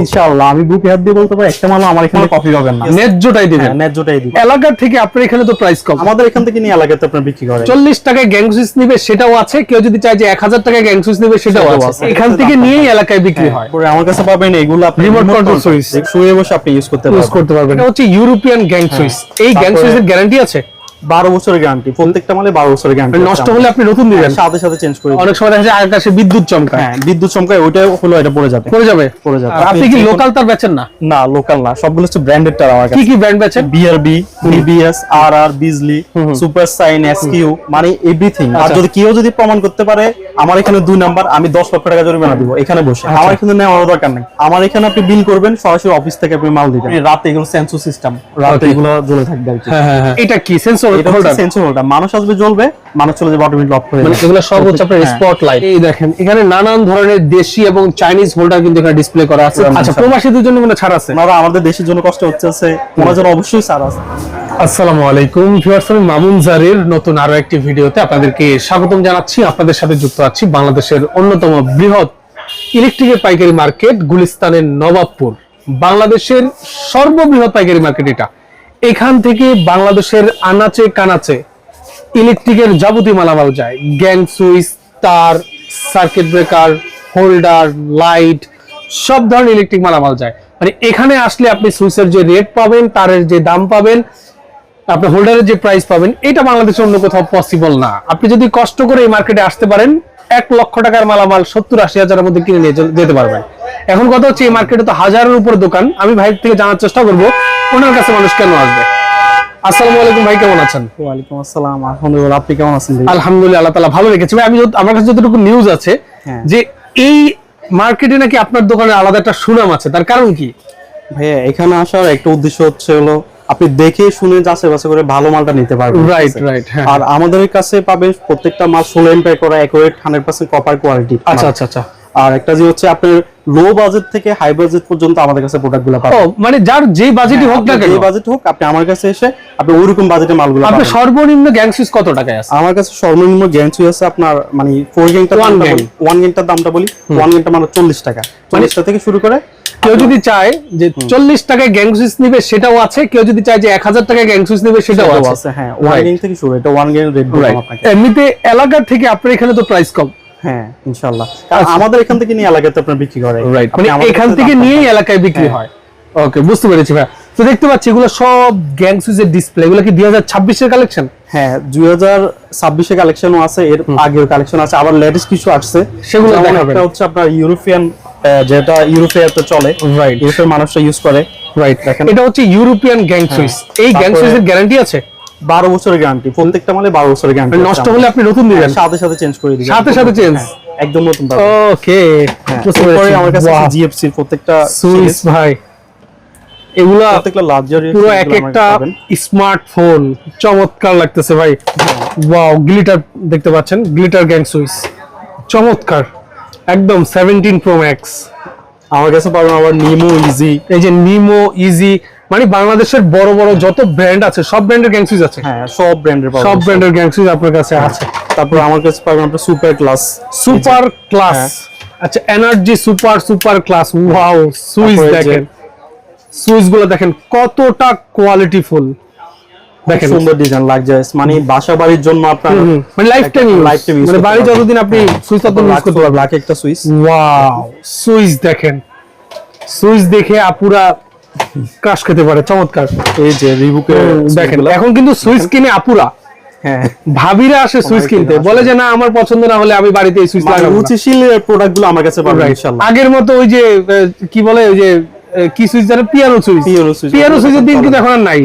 ইনশাআল্লাহ আমি বুকে হাত দিয়ে বলতে পারি একটা মালও আমার এখানে কপি পাবেন না। ন্যায্যটাই দিবেন। হ্যাঁ, ন্যায্যটাই দিবেন। এলাকা থেকে আপনার এখানে তো প্রাইস কম, আমাদের এখান থেকে নিয়ে এলাকাতে আপনার বিক্রি করে 40 টাকায় গ্যাং সুইচ নিবে সেটাও আছে, কেউ যদি চায় যে 1000 টাকায় গ্যাং সুইচ নিবে সেটাও আছে। এখান থেকে নিয়েই এলাকায় বিক্রি হয়। পরে আমার কাছে পাবেন এগুলো আপনি রিমোট কন্ট্রোল সুইচ শুয়ে বসে আপনি ইউজ করতে পারবেন। এটা হচ্ছে ইউরোপিয়ান গ্যাং সুইচ। এই গ্যাং সুইচের গ্যারান্টি আছে 12 বছরের গ্যারান্টি, প্রত্যেকটা মালে 12 বছরের গ্যারান্টি। নষ্ট হলে আপনি নতুন দিবেন, সাথে সাথে চেঞ্জ করে। অনেক সময় দেখা যায় আকাশে বিদ্যুৎ চমকায়, হ্যাঁ বিদ্যুৎ চমকায়, ওইটা হলো এটা পড়ে যাবে। আপনি কি লোকাল তার বেচেন না? না লোকাল না, সবগুলো হচ্ছে ব্র্যান্ডেড তার আমার কাছে। কি কি ব্র্যান্ড বেচেন? বিআরবি, বিবিএস, আরআর, বিজলি, সুপার সাইন, এসকিউ, মানে এভরিথিং। আর যদি কেউ যদি প্রমাণ করতে পারে আমার এখানে 2 নাম্বার, আমি 10 লক্ষ টাকা জরিমানা দিব এখানে বসে। আমার এখানে নেওয়ার দরকার নেই, আমার এখানে আপনি বিল করবেন, সরাসরি অফিস থেকে আপনি মাল দিবেন। রাতে এগুলো সেন্সর সিস্টেম, রাতে এগুলো জ্বলে থাকবে আর কি। হ্যাঁ এটা কি সেন্সর হোল্ডার? সেন্সর হোল্ডার, মানুষ আসবে জ্বলবে, মানুষ চলে যাবে অটোমেটিক অফ হয়ে যাবে। মানে এগুলো সব হচ্ছে আপনার স্পট লাইট। এই দেখেন এখানে নানান ধরনের দেশি এবং চাইনিজ হোল্ডার কিন্তু এখানে ডিসপ্লে করা আছে। আচ্ছা প্রবাসীদের জন্য কোনো ছাড় আছে? ওনারা আমাদের দেশের জন্য কষ্ট হচ্ছে, ওনার জন্য অবশ্যই ছাড় আছে। আসসালামু আলাইকুম ভিউয়ার্স, আমি মামুন জারির নতুন আরো একটি ভিডিওতে আপনাদেরকে স্বাগতম জানাচ্ছি। আপনাদের সাথে যুক্ত আছি বাংলাদেশের অন্যতম বৃহৎ ইলেকট্রিকের পাইকারি মার্কেট গুলিস্তানের নবাবপুর। বাংলাদেশের সর্ববৃহৎ পাইকারি মার্কেট এটা। এখান থেকে বাংলাদেশের আনাচে কানাচে ইলেকট্রিকের যাবতীয় মালামাল যায়। গ্যাং সুইচ, তার, সার্কিট ব্রেকার, হোল্ডার, লাইট, সব ধরনের ইলেকট্রিক মালামাল যায়। মানে এখানে আসলে আপনি সুইচের যে রেট পাবেন, তারের যে দাম পাবেন, আপনি হোল্ডারের যে প্রাইস পাবেন, এটা বাংলাদেশে অন্য কোথাও পসিবল না। আপনি যদি কষ্ট করে এই মার্কেটে আসতে পারেন, 1 লক্ষ টাকার মালামাল 70-80 হাজারের মধ্যে কিনে নিয়ে যেতে পারবেন। এখন কথা হচ্ছে এই মার্কেটে তো হাজারের উপরে দোকান। আমি ভাইয়ের থেকে জানার চেষ্টা করবো ওনার কাছে মানুষ কেন আসবে। আসসালামু আলাইকুম ভাই, কেমন আছেন? ওয়ালাইকুম আসসালাম, আলহামদুলিল্লাহ। আপনি কেমন আছেন? আলহামদুলিল্লাহ, আল্লাহ তাআলা ভালো রেখেছে ভাই। আমার কাছে যতটুকু নিউজ আছে যে এই মার্কেটে নাকি আপনার দোকানের আলাদা একটা সুনাম আছে, তার কারণ কি? ভাইয়া এখানে আসার একটা উদ্দেশ্য হচ্ছে হলো আপনি দেখে শুনে যাচাই বাছাই করে ভালো মালটা নিতে পারবেন। রাইট। আর আমাদের কাছে পাবেন প্রত্যেকটা মাল 16 এমপিআর করা, একুরেট 100% কপার কোয়ালিটি। আচ্ছা। আর একটা যে হচ্ছে আপনার লো বাজেট থেকে হাই বাজেট পর্যন্ত আমাদের কাছে প্রোডাক্টগুলো পাবেন। মানে যার যে বাজেটই হোক না কেন, যে বাজেট হোক, আপনি আমার কাছে এসে আপনি ওইরকম বাজেটের মালগুলো পাবেন। আপনার সর্বনিম্ন গ্যাং সুইচ কত টাকায় আছে? আমার কাছে সর্বনিম্ন গ্যাং সুইচ আছে আপনার, মানে 4 গ্যাংটা 1 গ্যাংটার দামটা বলি, 1 গ্যাংটা মানে 40 টাকা, 40 টাকা থেকে শুরু করে। কেউ যদি চায় যে 40 টাকায় গ্যাং সুইচ নিবে সেটাও আছে, কেউ যদি চায় যে 1000 টাকায় গ্যাং সুইচ নিবে সেটাও আছে। হ্যাঁ 1 গ্যাং থেকে শুরু, এটা 1 গ্যাং রেট বললাম আপনাকে। এমনিতে এলাকা থেকে আপনার এখানে তো প্রাইস কম। হ্যাঁ ইনশাআল্লাহ, কারণ আমাদের এখান থেকে নিয়ে এলাকাতে আপনার বিক্রি করে। রাইট, মানে এখান থেকে নিয়েই এলাকায় বিক্রি হয়। ওকে, বুঝতে পেরেছি ভাই। তো দেখতে পাচ্ছি এগুলো সব গ্যাং সুইচের ডিসপ্লে। এগুলো কি 2026 এর কালেকশন? হ্যাঁ 2026 এর কালেকশনও আছে, এর আগের কালেকশন আছে, আবার লেটেস্ট কিছু আসছে সেগুলো দেখাবেন। একটা হচ্ছে আপনার ইউরোপিয়ান, যেটা ইউরোপেতে চলে, রাইট, ইউরোপের মানুষরা ইউজ করে। রাইট, দেখেন এটা হচ্ছে ইউরোপিয়ান গ্যাং সুইচ। এই গ্যাং সুইচের গ্যারান্টি আছে 12 বছরের গ্যারান্টি, প্রত্যেকটা মালে 12 বছরের গ্যারান্টি। নষ্ট হলে আপনি নতুন দিবেন, সাথে সাথে চেঞ্জ করে দিবেন, সাথে চেঞ্জ, একদম নতুন পাবেন। ওকে, আমার কাছে জিএফসি প্রত্যেকটা সুইচ ভাই, এগুলা প্রত্যেকটা লাক্সারি পুরো এক একটা স্মার্টফোন, চমৎকার লাগতেছে ভাই। ওয়াও, গ্লিটার দেখতে পাচ্ছেন, গ্লিটার গ্যাং সুইচ চমৎকার একদম। 17 প্রো ম্যাক্স আমার কাছে পাবেন। আবার নিমো ইজি, এই যে নিমো ইজি, মানে বাংলাদেশের বড় বড় যত ব্র্যান্ড আছে সব ব্র্যান্ডের গ্যাং সুইচ আছে। হ্যাঁ সব ব্র্যান্ডের পাবেন, সব ব্র্যান্ডের গ্যাং সুইচ আপনার কাছে আছে। তারপর আমার কাছে পাবেন আপনার সুপার ক্লাস। আচ্ছা, energy super class. Wow, switch দেখেন, সুইচ গুলো দেখেন কতটা কোয়ালিটিফুল, দেখেন সুন্দর ডিজাইন, লাক্সারিয়াস, মানে বাসা বাড়ির জন্য আপনার মানে লাইফ টাইম মানে বাড়ি যতদিন আপনি সুইচ তত ইউজ করতে পারবেন। ব্ল্যাক একটা সুইচ। ওয়াও, সুইচ দেখেন, সুইচ দেখে আপুরা ক্রাশ খেতে পারে, চমৎকার। এই যে রিবুকের দেখেন, এখন কিন্তু সুইচ কিনে আপুরা, হ্যাঁ ভাবিরা আসে সুইচ কিনতে, বলে যে না আমার পছন্দ না হলে আমি বাড়িতে এই সুইচ লাগাবো না। রুচিশীলের প্রোডাক্টগুলো আমার কাছে পাবেন ইনশাআল্লাহ। আগের মতো ওই যে কি বলে, ওই যে কি সুইচ জানেন, পিয়ানো সুইচের দিন কিন্তু এখন আর নাই।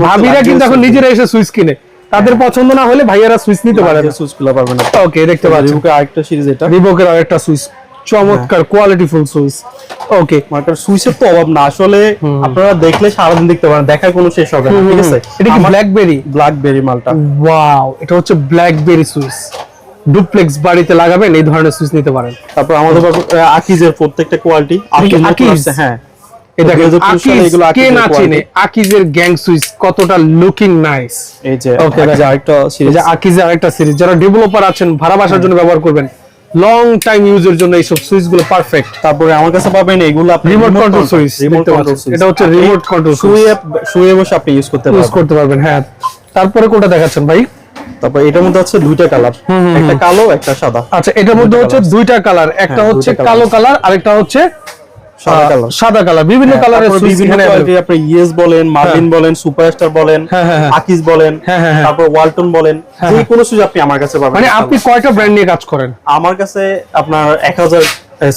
ভাবিরা কিন্তু এখন নিজেরা এসে সুইচ কিনে, তাদের পছন্দ না হলে ভাইয়ারা সুইচ নিতে পারে, সুইচগুলো পাবেন। ওকে, দেখতে পাচ্ছেন রিবুকের আরেকটা সিরিজ, এটা রিবকের আরেকটা সুইচ, চমৎকার কোয়ালিটিফুল সুইচ। ওকে, মার্কেট সুইচের তো অভাব না আসলে, আপনারা দেখলে সারাদিন দেখতে পারেন, দেখার কোনো শেষ হবে না। ঠিক আছে, এটা কি ব্ল্যাকবেরি মালটা? ওয়াও, এটা হচ্ছে ব্ল্যাকবেরি সুইচ। ডুপ্লেক্স বাড়িতে লাগাবেন, এই ধরনের সুইচ নিতে পারেন। তারপর আমাদের আকিজের প্রত্যেকটা কোয়ালিটি, হ্যাঁ এটা কে না চিনে আকিজের গ্যাং সুইচ, কতটা লুকিং নাইস। এই যে ওকে, আরেকটা সিরিজ, আকিজের আরেকটা সিরিজ, যারা ডেভেলপার আছেন ভাড়া বাসার জন্য ব্যবহার করবেন, লং টাইম ইউজের জন্য এইসব সুইচ গুলো পারফেক্ট। তারপরে আমার কাছে পাবেন এগুলো আপনি remote control switch, remote control switch, এটা হচ্ছে রিমোট কন্ট্রোল সুইচ, শুয়ে বসে আপনি ইউজ করতে পারবেন। হ্যাঁ। তারপরে কোনটা দেখাচ্ছেন ভাই? তারপর এটার মধ্যে হচ্ছে দুইটা কালার, একটা কালো একটা সাদা। আচ্ছা, এটার মধ্যে হচ্ছে দুইটা কালার, একটা হচ্ছে কালো কালার আর একটা হচ্ছে সাদা কালার। বিভিন্ন কালারের সুইচ এখানে আপনি ইএস বলেন, মার্টিন বলেন, সুপারস্টার বলেন, আকিস বলেন, তারপর ওয়ালটন বলেন, যে কোনো সুইচ আপনি আমার কাছে পাবেন। মানে আপনি কয়টা ব্র্যান্ড নিয়ে কাজ করেন? আমার কাছে আপনার 1000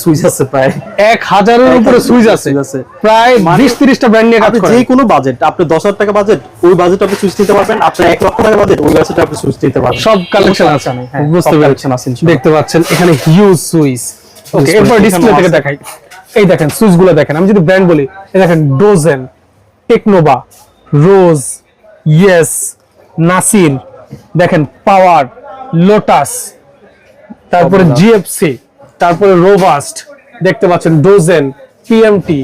সুইচ আছে, প্রায় 1000-এর উপরে সুইচ আছে, প্রায় 20-30টা ব্র্যান্ড নিয়ে কাজ করেন। যে কোনো বাজেট, আপনি 10,000 টাকা বাজেট, ওই বাজেটে আপনি সুইচ নিতে পারবেন। আপনি 1 লক্ষ টাকা বাজেট, ওই বাজেটে আপনি সুইচ নিতে পারবেন। সব কালেকশন আছে, বুঝতে পারছেন? দেখতে পাচ্ছেন এখানে হিউজ সুইচ। ওকে, এরপর ডিসপ্লে থেকে দেখাই। এই দেখেন সুইচ গুলো দেখেন, আমি যদি ব্র্যান্ড বলি, এই দেখেন ডোজেন, টেকনোভা, রোজ, ইয়েস, নাসির, দেখেন পাওয়ার, লোটাস, তারপরে জিএফসি, তারপরে রোভাস্ট, দেখতে পাচ্ছেন dozen, PMT,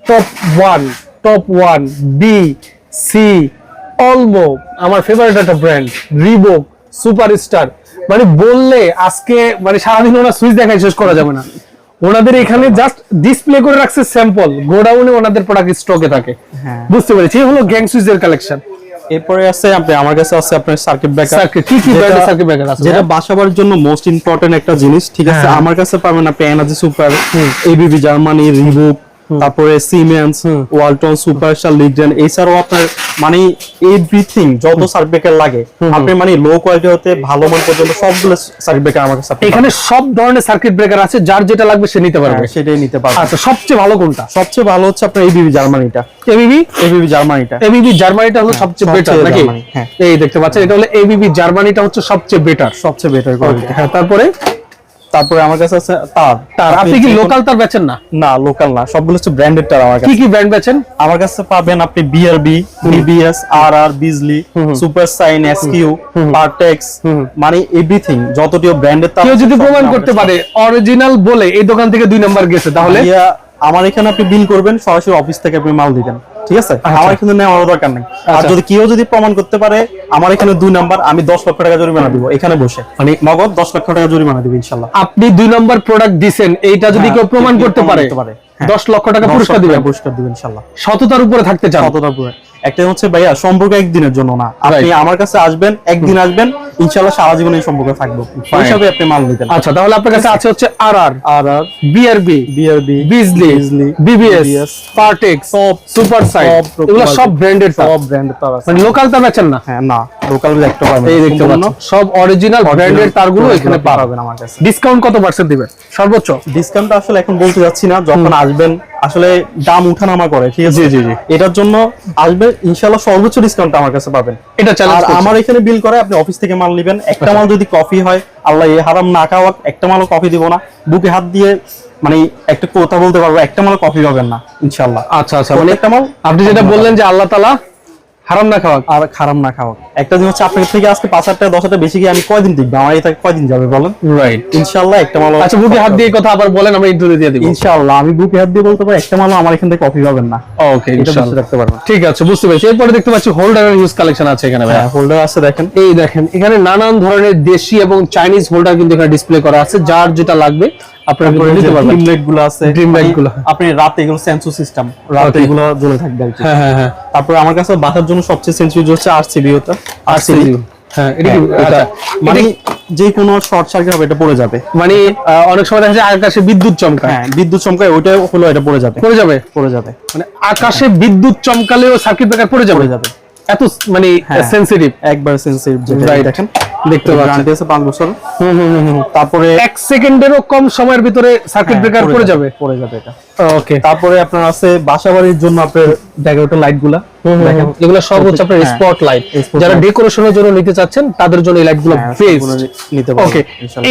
top one, B, C, অলমো, আমার ফেভারিট একটা ব্র্যান্ড, রিবক, সুপারস্টার। মানে বললে আজকে মানে সারাদিন ওরা সুইচ দেখায় শেষ করা যাবে না। ওনাদের এখানে জাস্ট ডিসপ্লে করে রাখছে স্যাম্পল, গোডাউনে ওনাদের প্রোডাক্ট স্টকে থাকে। বুঝতে পেরেছি, এই হলো গ্যাং সুইচের কালেকশন। এরপরে আছে আপনি আমার কাছে আছে আপনার সার্কিট ব্রেকার। কি ব্র্যান্ডের সার্কিট ব্রেকার আছে? যেটা বাসাবার জন্য মোস্ট ইম্পর্টেন্ট একটা জিনিস, ঠিক আছে? আমার কাছে পাবেন আপনি energy super, ABB Germany, Reebok, তারপরে সিমেন্স, ওয়ালটন, সুপারস্টার, লিগডেন, এছাড়াও আপনার মানে এভরিথিং যত সার্কিট ব্রেকার লাগে আপনি মানে লো কোয়ালিটি হতে ভালো মান পর্যন্ত সবগুলো সার্কিট ব্রেকার আমার কাছে এখানে সব ধরনের সার্কিট ব্রেকার আছে, যার যেটা লাগবে সে নিতে পারবে, সেটাই নিতে পারবে। আচ্ছা, সবচেয়ে ভালো কোনটা? সবচেয়ে ভালো হচ্ছে আপনার এবিবি জার্মানিটা। এবিবি জার্মানিটা হলো সবচেয়ে বেটার নাকি? এই দেখতে পাচ্ছেন, এটা হলো এবিবি জার্মানিটা হচ্ছে সবচেয়ে বেটার কোয়ালিটি। হ্যাঁ, তারপরে আমার কাছে আছে তার। আপনি কি লোকাল তার বেচেন? না, লোকাল না, সবগুলো হচ্ছে ব্র্যান্ডেড তার আমার কাছে। কি ব্র্যান্ড বেচেন? আমার কাছে পাবেন আপনি বিআরবি, বিবিএস, আরআর, বিজলি, সুপার সাইন, এসকিউ, পারটেক্স, মানে এভরিথিং যতটিও ব্র্যান্ডেড তার। কেউ যদি প্রমাণ করতে পারে অরিজিনাল বলে এই দোকান থেকে 2 নাম্বার গেছে, তাহলে আমার এখানে আপনি বিল করবেন, সরাসরি অফিস থেকে আপনি মাল দিবেন, ঠিক আছে? আমার এখানে নেওয়ার দরকার নেই। আর যদি কেউ যদি প্রমাণ করতে পারে আমার এখানে 2 নাম্বার, আমি 10 লক্ষ টাকা জরিমানা দিব এখানে বসে, মানে নগদ 10 লক্ষ টাকা জরিমানা দিব ইনশাআল্লাহ। আপনি 2 নাম্বার প্রোডাক্ট দিবেন, এইটা যদি কেউ প্রমাণ করতে পারে 10 লক্ষ টাকা পুরস্কার দিবেন ইনশাআল্লাহ। সততার উপরে থাকতে চান? সততার উপরে। একটা হচ্ছে ভাইয়া সম্পর্ক একদিনের জন্য না, আপনি আমার কাছে আসবেন, একদিন আসবেন, ইনশাআল্লাহ সারা জীবন এই সম্পর্ক থাকবে, হিসাবে আপনি মাল দিবেন। আচ্ছা, তাহলে আপনার কাছে আছে হচ্ছে আরআর, বিআরবি, বিজলি, বিবিএস, পারটেক্স, সুপার সাইন, এগুলো সব ব্র্যান্ডেড তার আছে। মানে লোকাল তার বেচেন না? হ্যাঁ, না, লোকাল একটা পাবেন। এই দেখতে পাচ্ছেন সব অরিজিনাল ব্র্যান্ডেড তারগুলো এখানে পাবেন আমার কাছে। ডিসকাউন্ট কত % দিবেন সর্বোচ্চ? ডিসকাউন্ট আসলে এখন বলতে যাচ্ছি না, যখন আসবেন আসলে দাম উঠানামা করে, ঠিক আছে? জি। এটার জন্য আসবে ইনশাআল্লাহ, সর্বোচ্চ ডিসকাউন্ট আমার কাছে পাবেন। এটা চ্যালেঞ্জ। আর আমার এখানে বিল করে আপনি অফিস থেকে মাল নেবেন, একটা মাল যদি কফি হয়, আল্লাহ এই হারাম না খাওয়া, একটা মালও কফি দিব না, বুকে হাত দিয়ে মানে একটা কথা বলতে পারবো, একটা মালও কফি পাবেন না ইনশাআল্লাহ। আচ্ছা, মানে একটা মাল আপনি যেটা বললেন যে আল্লাহ তাআলা হারাম না খাওয়া আর খারাপ না খাওয়া, একটা জিনিস হচ্ছে আপনার থেকে আজকে 5,000 টাকা 10,000 টাকা বেশি গিয়ে আমি কয়দিন টিকবো? আমার এটা কয়দিন যাবে বলেন? রাইট, ইনশাআল্লাহ একটা মাল। আচ্ছা, বুকে হাত দিয়ে কথা আবার বলেন, আমরা ইন্টারভিউ দিয়ে দিব ইনশাআল্লাহ। আমি বুকে হাত দিয়ে বলতে পারি একটা মালও আমার এখান থেকে কফি পাবেন না। ওকে, ইনশাআল্লাহ রাখতে পারবেন। ঠিক আছে, বুঝতে পেরেছি। এরপরে দেখতে পাচ্ছি হোল্ডারের ইউজ কালেকশন আছে এখানে ভাই। হোল্ডার আছে, দেখেন। এই দেখেন, এখানে নানান ধরনের দেশি এবং চাইনিজ হোল্ডার কিন্তু এখানে ডিসপ্লে করা আছে, যার যেটা লাগবে আপনারা নিতে পারবেন। ড্রিম লাইট গুলো আছে, আপনি রাতে এগুলো সেন্সর সিস্টেম, রাতে এগুলো জ্বলে থাকবে আর কি। হ্যাঁ। তারপর আমার কাছে বাসার জন্য সবচেয়ে সেন্সিটিভ হচ্ছে আরসিবি। আরসিবি, হ্যাঁ, এটা কি মানে যে কোনো শর্ট সার্কিট হবে এটা পড়ে যাবে। মানে অনেক সময় দেখা যায় আকাশে বিদ্যুৎ চমকায়। হ্যাঁ, বিদ্যুৎ চমকায়, ওইটা হলো এটা পড়ে যাবে। মানে আকাশে বিদ্যুৎ চমকালেও সার্কিট ব্রেকার পড়ে যাবে। এত মানে সেনসিটিভ, একবার সেনসিটিভ, যেটা দেখেন দেখতে পাচ্ছেন। গ্যারান্টি আছে 5 বছর। তারপরে 1 সেকেন্ডেরও কম সময়ের ভিতরে সার্কিট ব্রেকার পড়ে যাবে এটা। ওকে, তারপরে আপনার আছে বাসাবাড়ির জন্য আপনার ডেকোরেটর লাইট গুলা, দেখেন এগুলো সব হচ্ছে আপনার স্পট লাইট, যারা ডেকোরেশনের জন্য নিতে চাচ্ছেন তাদের জন্য এই লাইটগুলো বেস্ট নিতে পারবেন। ওকে,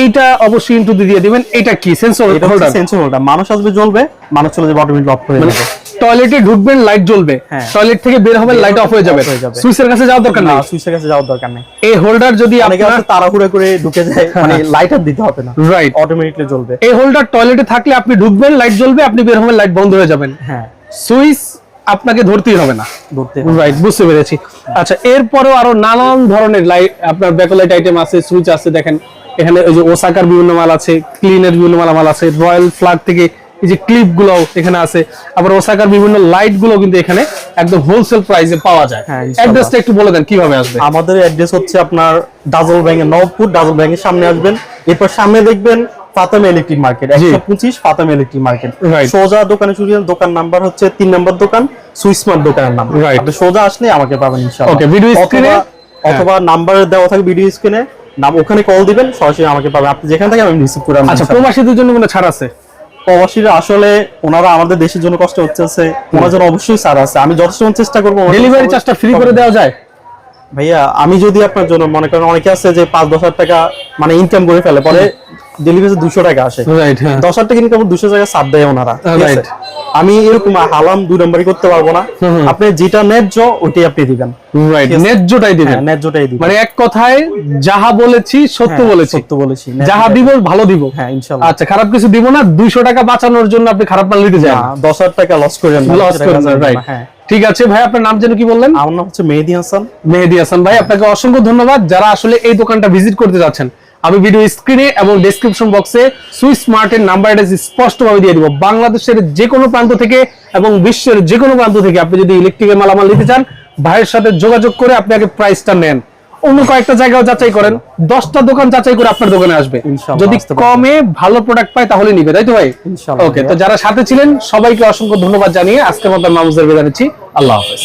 এইটা অবশ্যই ইনটু দিয়ে দিবেন। এটা কি সেন্সর হোল্ডার? সেন্সর হোল্ডার, মানুষ আসবে জ্বলবে, মানুষ চলে যাবে অটোমেটিক অফ হয়ে যাবে। টয়লেটে ঢুকবেন লাইট জ্বলবে, টয়লেট থেকে বের হবেন লাইট অফ হয়ে যাবে, সুইচের কাছে যাওয়ার দরকার নেই। এই হোল্ডার যদি আপনারা তাড়াহুড়া করে ঢুকে যায়, মানে লাইট আর দিতে হবে না, রাইট, অটোমেটিকলি জ্বলবে। এই হোল্ডার টয়লেটে থাকলে আপনি ঢুকবেন লাইট জ্বলবে, আপনি বের হবেন লাইট বন্ধ হয়ে যাবেন। হ্যাঁ, সুইচ আপনাকে ধরতেই হবে না, রাইট, বুঝতে পেরেছি। আচ্ছা, এরপরেও আরো নানান ধরনের লাইট আপনার ব্যাকলাইট আইটেম আছে, সুইচ আছে, দেখেন এখানে ওই যে ওসাকার বিভিন্ন মাল আছে, ক্লিনের বিভিন্ন মাল আছে, রয়্যাল ফ্ল্যাগ থেকে এই যে ক্লিপ গুলো এখানে আছে, আবার ওসাকার বিভিন্ন লাইট গুলো কিন্তু এখানে একদম হোলসেল প্রাইসে পাওয়া যায়। হ্যাঁ, ইনশাআল্লাহ। অ্যাড্রেসটা একটু বলে দেন কিভাবে আসবে। আমাদের অ্যাড্রেস হচ্ছে আপনার ডাজল ব্যাংকের নবপুর, ডাজল ব্যাংকের সামনে আসবেন, এরপর সামনে দেখবেন Fatema electric market, 125 Fatema electric market. Right. সোজা দোকানে চলে যান, দোকান নাম্বার হচ্ছে 3 নম্বর দোকান, সুইসমার্ট দোকানের নাম। Right. আপনি সোজা আসলে আমাকে পাবেন ইনশাআল্লাহ। Okay, video screen এ- অথবা নাম্বার দেওয়া থাকে ভিডিও স্ক্রিনে, নাম ওখানে কল দিবেন, সরাসরি আমাকে পাবেন। আপনি যেখান থেকে আমি রিসিভ করে আনবো আচ্ছা, ইনশাআল্লাহ। প্রবাসীদের জন্য কোনো ছাড় আছে? প্রবাসীরা আসলে ওনারা আমাদের দেশের জন্য কষ্ট হচ্ছে, ওনার জন্য অবশ্যই ছাড় আছে। আমি যথেষ্ট চেষ্টা করবো। ডেলিভারি চার্জটা ফ্রি করে দেওয়া যায়? ভাইয়া আমি যদি আপনার জন্য মনে করেন, অনেকে আছে যে 5-10 টাকা মানে ইনকাম করে ফেলে, পরে ডেলিভারি 200 টাকা আসে, রাইট, হ্যাঁ। 10 টাকা ইনকাম 200 টাকা সাব দেয় ওনারা, ঠিক আছে? Right. আমি এরকম হালাম 2 নম্বরই করতে পারবো না। আপনি যেটা ন্যায্য ওইটাই আপনি দিবেন, রাইট, ঠিক আছে? ন্যায্যটাই দিবেন। হ্যাঁ, ন্যায্যটাই দিবেন। মানে এক কথায় যাহা বলেছি সত্য হ্যাঁ, বলেছি, সত্য বলেছি, যাহা দিব ভালো দিব। হ্যাঁ ইনশাআল্লাহ। আচ্ছা, খারাপ কিছু দিব না। 200 টাকা বাঁচানোর জন্য আপনি খারাপ মাল নিতে যান, 10,000 টাকা লস করেন না, লস সেটা করেন না, কাজ হবে রাইট। না। হ্যাঁ, ঠিক আছে ভাই, আপনার নাম যেন কি বললেন? আমার নাম হচ্ছে মেহেদী হাসান। মেহেদী হাসান ভাই, আপনাকে অসংখ্য ধন্যবাদ। যারা আসলে এই দোকানটা ভিজিট করতে যাচ্ছেন, আমি ভিডিও স্ক্রিনে এবং ডেসক্রিপশন বক্সে সুইস স্মার্টের নাম্বার অ্যাড্রেস স্পষ্টভাবে দিয়ে দিব। বাংলাদেশের যে কোনো প্রান্ত থেকে এবং বিশ্বের যে কোনো প্রান্ত থেকে আপনি যদি ইলেকট্রিকের মালামাল নিতে চান, ভাইয়ের সাথে যোগাযোগ করে আপনি আগে প্রাইসটা নেন। অন্য কয়েকটা জায়গাও যাচাই করেন, 10টা দোকান যাচাই করে আপনার দোকানে আসবে। ইনশাআল্লাহ, যদি আসতে পারবেন। কমে ভালো প্রোডাক্ট পায় তাহলে নিবে, তাই তো ভাই? ইনশাআল্লাহ ওকে, তো যারা সাথে ছিলেন সবাইকে অসংখ্য ধন্যবাদ জানিয়ে আজকের মতো মামুজার বিদায় নিচ্ছি। আল্লাহ হাফেজ।